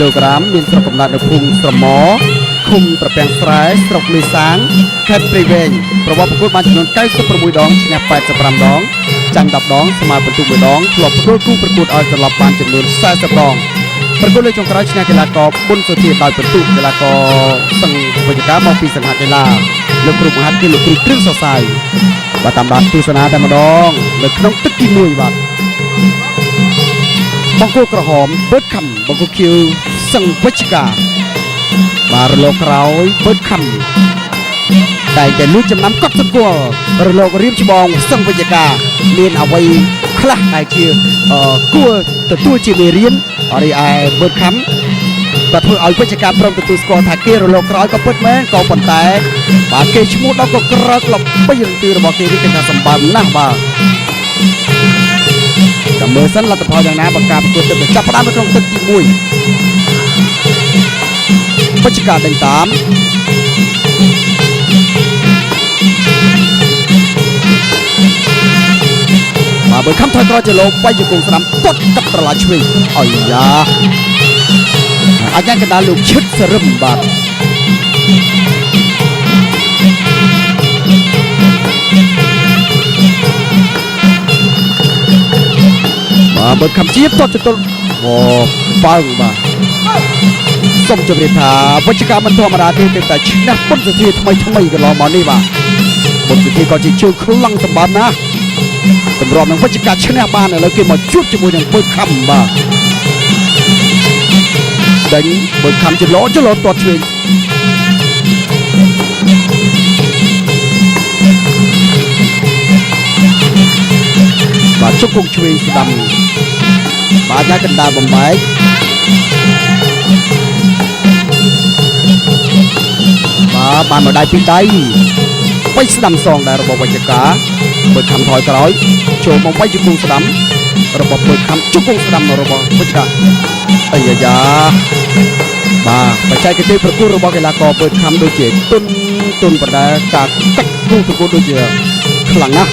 kg មានស្រុកកំណើតនៅភូមិស្រមឃុំត្រពាំងស្រែស្រុកមេសាងខេត្តព្រៃវែងប្រវត្តិប្រកួតបានចំនួន96ដងឈ្នះ85ដងចាញ់10ដងស្មើពិន្ទុ1ដងធ្លាប់ផ្ដួលគូប្រកួតឲ្យត្រឡប់បានចំនួន40ដងប្រកួតលើកចុងក្រោយឈ្នះកីឡាករប៊ុនសុធាដោយពិន្ទុកីឡាករសង្ឃវិជ្ជការមកពីសង្ហកីឡាលោកគ្រូមហាត់គឺលោកគ្រូគ្រឿងសរសៃបាទតាមដានទស្សនាតែម្ដងនៅក្នុងទឹកទី1បាទបង្គោលក្រហមបឺតខំបង្គោលខៀវសង្ឃវិជ្ជការបាទរលកក្រោយបឺតខំតែលួចចំណាំកត់សង្កលរលករៀបច្បងសង្ឃវិជ្ជការមានអ្វីខ្លះដែលជាគួរទទួលជាមេរៀនរីឯបឺតខំបាទធ្វើឲ្យវិជ្ជការព្រមទទួលស្គាល់ថាគេរលកក្រោយក៏ពិតមែនក៏ប៉ុន្តែបាទគេឈ្មោះដល់ក៏ក្រឹកលបីរន្ទឺរបស់គេនេះគឺថាសម្បើមណាស់បាទចាំមើលសិនលទ្ធផលយ៉ាងណាបើការប្រកួតទឹកចាប់ផ្ដើមនៅក្នុងទឹកទី1វិជ្ជការដេញតាមបាទបើខំថយក្រោយជាលោកបាយជង្គង់ស្ដាំទាត់កាប់ត្រឡាឆ្វេងអាយ៉ាអាចកណ្ដាលលោកឈិតសរឹមបាទបើខំជាទាត់ចតុលអូបើបាទសូមជម្រាបថាវិជ្ជការមិនធម្មតាទេតែឈ្នះពុនសុធាថ្មីកន្លងមកនេះបាទពុនសុធាក៏ជាជើងខ្លាំងសម្បត្តិណាតម្រាំនឹងវិជ្ជការឈ្នះបានឥឡូវគេមកជួបជាមួយនឹងបើខំបាទដេញបើខំចលោទាត់ឆ្វេងបាទជុកគង់ឆ្វេងស្ដាំបាទញ៉ាកណ្ដាលបំបែកបាទបានមកដៃពីដៃបីស្ដាំសងដែររបស់វិជ្ជការបើខំថយក្រោយចូលមកបីជង្គង់ស្ដាំរបស់បើខំជង្គង់ស្ដាំរបស់វិជ្ជការអាយ៉ាបាទបច្ចេកទេសប្រកួតរបស់កីឡាករបើខំដូចជាទុនបណ្ដាការកាត់គូប្រកួតដូចជាខ្លាំងណាស់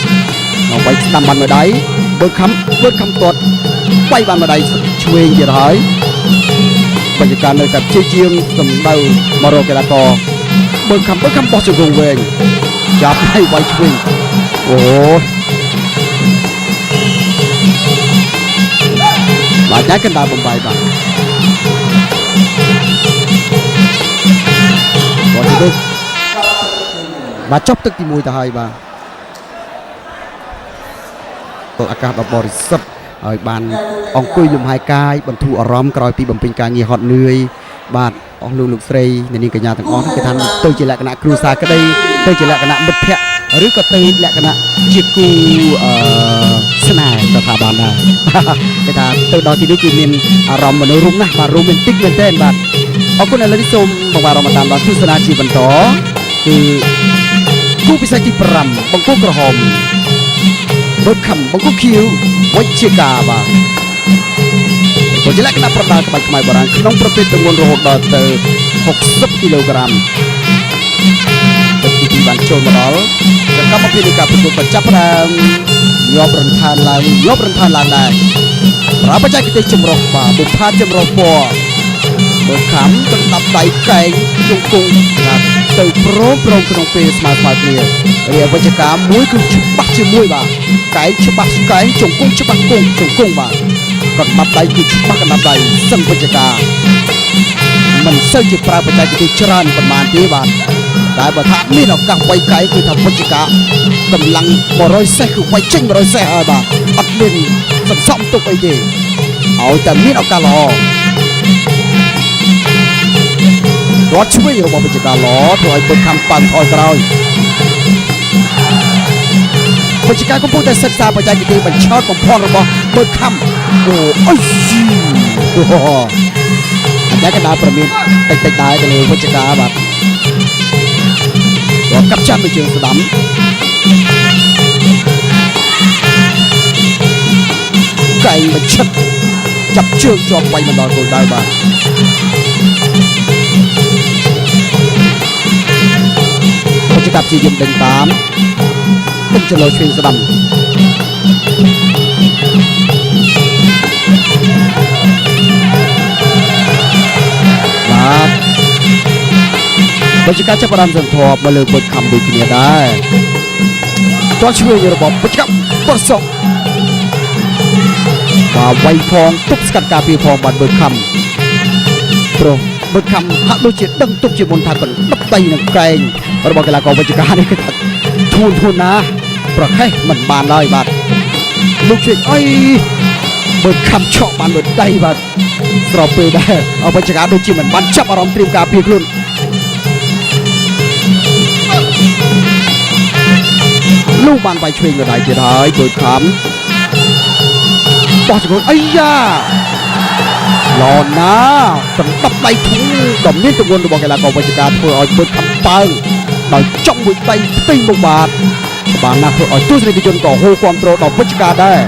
មកបីស្ដាំបានមួយដៃបើខំទាត់បាយបានមួយដៃឆ្វេងទៀតហើយបច្ចេកទេសនៅតែជាជាងសម្ដៅមករកកីឡាករបើខំបោះជង្គង់វែងចាប់ឲ្យវាយឆ្វេងអូបាទញ៉ាកណ្ដាលបំបាយបាទបាទចប់ទឹកទី1ទៅហើយបាទអាកាសដ៏បរិសុទ្ធហើយបានអង្គុយលំហែកាយបន្ធូរអារម្មណ៍ក្រោយពីបំពេញការងារហត់នឿយបាទអស់លោកស្រីអ្នកនាងកញ្ញាទាំងអស់គេថាទៅជាលក្ខណៈគ្រួសារក្តីទៅជាលក្ខណៈមិត្តភ័ក្តិឬក៏ទៅលក្ខណៈជាគូស្នេហ៍ក៏ថាបានដែរគេថាទៅដល់ទីនេះគឺមានអារម្មណ៍មនោរម្យណាស់បាទរ៉ូមែនទិកមែនទែនបាទអរគុណឥឡូវនេះសូមបង្ហាញរំតាមដល់ទស្សនាជាបន្តគឺគូពិសេសទី5បង្គោលក្រហមបើខំបង្គោលខៀវវិជ្ជការបាទក៏ជាលក្ខណៈប្រដាល់ក្បាច់ខ្មែរបុរាណក្នុងប្រភេទទម្ងន់រហូតដល់ទៅ60គីឡូក្រាមទឹកទី2បានចូលមកដល់សកម្មភាពនៃការប្រកួតបញ្ចប់ដើមញាប់រំខានឡើងដែរប្រើបច្ចេកទេសចម្រុះបាទបុប្ផាចម្រុះពណ៌បើខំដណ្ដប់ដៃកែងជង្គង់ទៅព្រមក្នុងពេលស្មើគ្នារាវិជ្ជការមួយគឺច្បាស់ជាមួយបាទកែងច្បាស់កែងជង្គង់ច្បាស់ជង្គង់បាទកណ្ដាប់ដៃគឺច្បាស់កណ្ដាប់ដៃសឹងវិជ្ជការមិនសូវជាប្រើបច្ចេកទេសច្រើនប៉ុន្មានទេបាទតែបើថាមានឱកាសវាយកែងគឺថាវិជ្ជការកម្លាំង100សេះគឺវាយចេញ100សេះហើយបាទអត់មានសន្សំទុកអីទេឲ្យតែមានឱកាសល្អរត់ឆ្វេងរបស់វិជ្ជការល្អធ្វើឲ្យបើខំប៉ាន់ថយក្រោយវិជ្ជការកំពុងតែសិក្សាបច្ចេកទេសបញ្ឆោតបំផុតរបស់បើខំអូអុយអាចារ្យកណ្ដាលប្រមានតិចដែរទៅលើវិជ្ជការបាទរត់កាប់ចាំទៅជើងស្ដាំកែងបញ្ឆិតចាប់ជើងជាប់វាយមកដល់គោលដៅបាទវិជ្ជការព្យាយាមដេញតាមទឹកចលោឆ្វេងស្ដាំ បច្ចេកចាប់ផ្ដើមសន្ធាប់មកលើបុតខំដូចគ្នាដែរតោះជួយរបស់បច្ចេកបរសក់បាទវាយផងទប់ស្កាត់ការពារផងបាទបុតខំប្រុសបុតខំហាក់ដូចជាដឹងទុកជាមុនថាកណ្ដប់ដៃនឹងកែងរបស់កីឡាករបច្ចេកនេះគឺថាធូនណាប្រខេះមិនបានឡើយបាទលោកជួយអីបុតខំឆក់បានលើដៃបាទស្របពេលដែរបច្ចេកដូចជាមិនបានចាប់អារម្មណ៍ត្រៀមការពារខ្លួនលូបានវាយឆ្វេងលើដៃទៀតហើយបុតខំបោះជង្គង់អាយ៉ាឡនណាកណ្ដប់ដៃធូដ៏មានទម្ងន់របស់កីឡាករវេជ្ជការធ្វើឲ្យបុតខំប៉ើងដោយចង់មួយដៃផ្ទៃមុខបាទបានណាស់ធ្វើឲ្យទស្សនិកជនក៏ហូរគាំទ្រដល់វេជ្ជការដែរ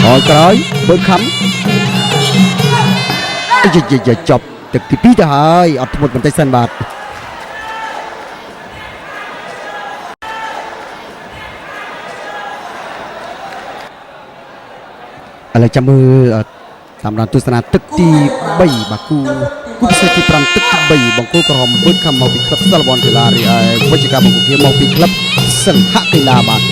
ហើយក្រោយបុតខំចប់ទឹកទី2ទៅហើយអត់ធ្មត់បន្តិចសិនបាទឥឡូវចាំមើលតាមដានទស្សនាទឹកទី3បាទគូពិសេសទី5ទឹកទី3បង្គោលក្រហមបុតខំមកពីក្លឹបសាឡវ៉ាន់កីឡារីឯវេជ្ជការបង្គោលមកពីក្លឹបសិង្ហកីឡាបាទ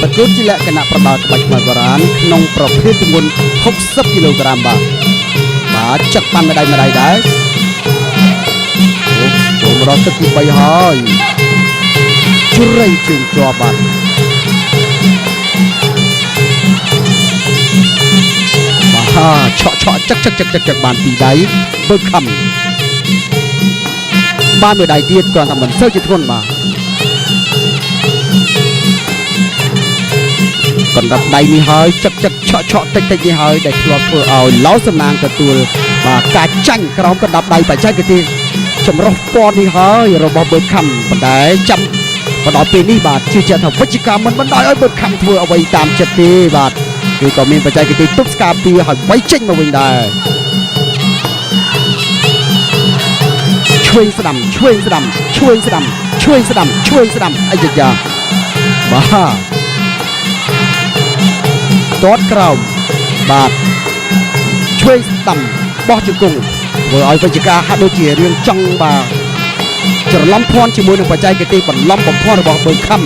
ប្រកួតជាលក្ខណៈប្រដាល់ក្បាច់ខ្មែរបុរាណក្នុងប្រភេទទម្ងន់60គីឡូក្រាមបាទចាក់បានមេដាយដែរចូលមកដល់ទឹកទី3ហើយជ្រៃជើងជាប់បាទឆក់ចឹកបានពីដៃបុតខំបានមួយដៃទៀតគ្រាន់តែមិនសូវជាធ្ងន់បាទកណ្ដាប់ដៃនេះហើយចឹកឆក់តិចនេះហើយដែលធ្លាប់ធ្វើឲ្យឡោសំណាងទទួលបាទការចាញ់ក្រោមកណ្ដាប់ដៃបច្ចេកទេសចម្រុះពណ៌នេះហើយរបស់បុតខំប៉ុន្តែចាំមកដល់ពេលនេះបាទជឿជាក់ថាវេជ្ជការមិនបណ្ដោយឲ្យបុតខំធ្វើអ្វីតាមចិត្តទេបាទគឺក៏មានបច្ចេកទេសទប់ស្កាពីឲ្យវាយចេញមកវិញដែរឆ្វេងស្ដាំអាយ៉ាបាទទាត់ក្រោមបាទឆ្វេងស្ដាំបោះជង្គង់ធ្វើឲ្យវេជ្ជការហាក់ដូចជារឿងចង់បាទច្រឡំភ័ណ្ឌជាមួយនឹងបច្ចេកទេសបន្លំបំផាន់របស់បុតខំ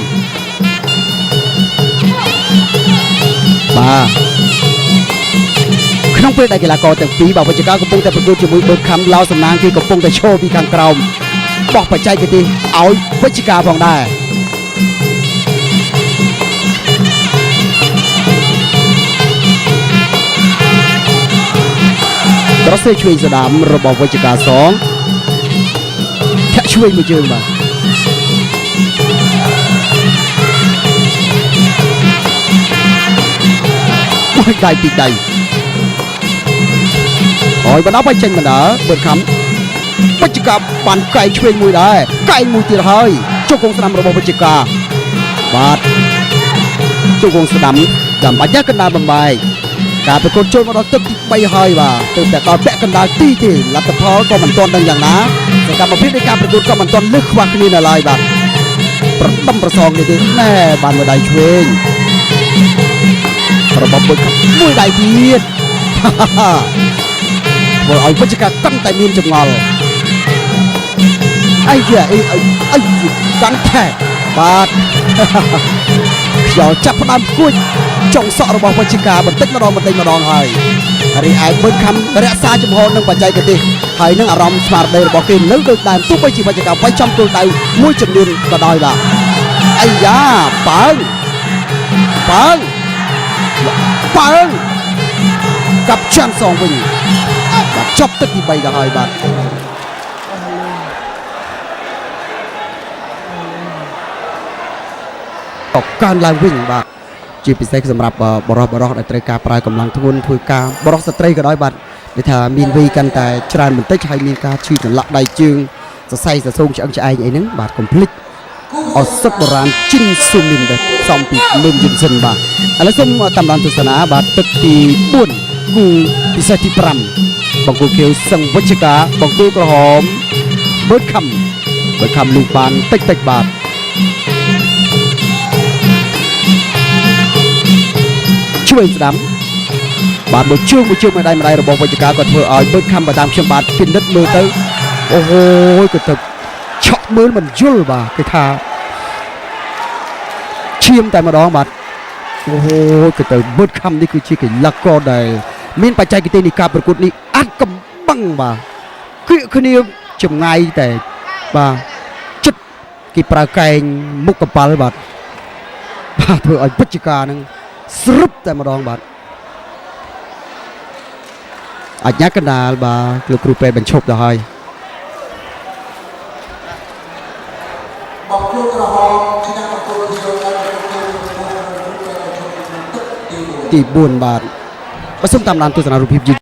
បាទក្នុងពេលដែលកីឡាករទាំងពីរបាទវេជ្ជការកំពុងតែប្រកួតជាមួយបុតខំឡោសំណាងគឺកំពុងតែឈរពីខាងក្រោមបោះបច្ចេកទេសឲ្យវេជ្ជការផងដែរក្រសេឆ្វេងស្ដាំរបស់វេជ្ជការសងធាក់ឆ្វេងមួយជើងបាទដៃពីដៃហើយបណ្ដោះឲ្យចេញបណ្ដាបុតខំវេជ្ជការបានកែងឆ្វេងមួយដែរកែងមួយទៀតហើយជង្គង់ស្ដាំរបស់វេជ្ជការបាទជង្គង់ស្ដាំដើម្បីយកកណ្ដាលបំបែកការប្រកួតចូលមកដល់ទឹកទី3ហើយបាទទើបតែដល់ពាក់កណ្ដាលទីទេលទ្ធផលក៏មិនទាន់ដឹងយ៉ាងណាសកម្មភាពនៃការប្រកួតក៏មិនទាន់លើសខ្វះគ្នានៅឡើយបាទប្រដំប្រសងនេះទេណែបានមួយដៃឆ្វេងរបស់បុតខំមួយដៃទៀតធ្វើឲ្យវេជ្ជការកាន់តែមានចម្ងល់អីកាន់តែបាទខ្យល់ចាប់ផ្ដើមគួចចុងសក់របស់វេជ្ជការបន្តិចម្ដងហើយរីឯបុតខំរក្សាចំហនឹងបច្ចេកទេសហើយនឹងអារម្មណ៍ស្មារតីរបស់គេនៅដូចដើមទោះបីជាវេជ្ជការវាយចំគោលដៅមួយចំនួនក៏ដោយបាទអាយ៉ាប៉ើងកាប់ចាន់សងវិញបាទចប់ទឹកទី3ទៅហើយបាទក៏កើនឡើងវិញបាទជាពិសេសសម្រាប់បរិះដែលត្រូវការប្រើកម្លាំងធ្ងន់ធ្វើការបរិះស្ត្រីក៏ដោយបាទនិយាយថាមានវ័យកាន់តែច្រើនបន្តិចហើយមានការឈឺចន្លាក់ដៃជើងសរសៃសសូមឆ្អឹងឆ្អែងអីហ្នឹងបាទកុំភ្លេចឱសថបុរាណជីនស៊ូមីនដែលផ្សំពីលើមយិនសិនបាទឥឡូវសូមតាមដានទស្សនាបាទទឹកទី4គូពិសេសទី5បង្គោលខៀវសឹងវេជ្ជការបង្គោលក្រហមបុតខំលូកបានតិចបាទឆ្វេងស្ដាំ បាទមួយជើងមួយដៃរបស់វិជ្ជការក៏ធ្វើឲ្យបឺតខំបើតាមខ្ញុំបាទពិនិត្យមើលទៅអូហូក៏ទៅឆក់មើលមិនយល់បាទគេថាឈាមតែម្ដងបាទអូហូក៏ទៅបឺតខំនេះគឺជាកីឡាករដែលមានបច្ចេកទេសនៃការប្រកួតនេះអាចកំបាំងបាទគៀកគ្នាចម្ងាយតែបាទចិត្តគេប្រើកែងមុខកប៉ាល់បាទធ្វើឲ្យវិជ្ជការនឹងស្រុបតែម្ដងបាទអញ្ញាកណ្ដាលបាទលោកគ្រូពេទ្យបញ្ឈប់ទៅហើយបងគ្រូក្រហមឆ្នាំបង្គោលទី4បាទបើសូមតាមដានទស្សនារូបភាពយឺត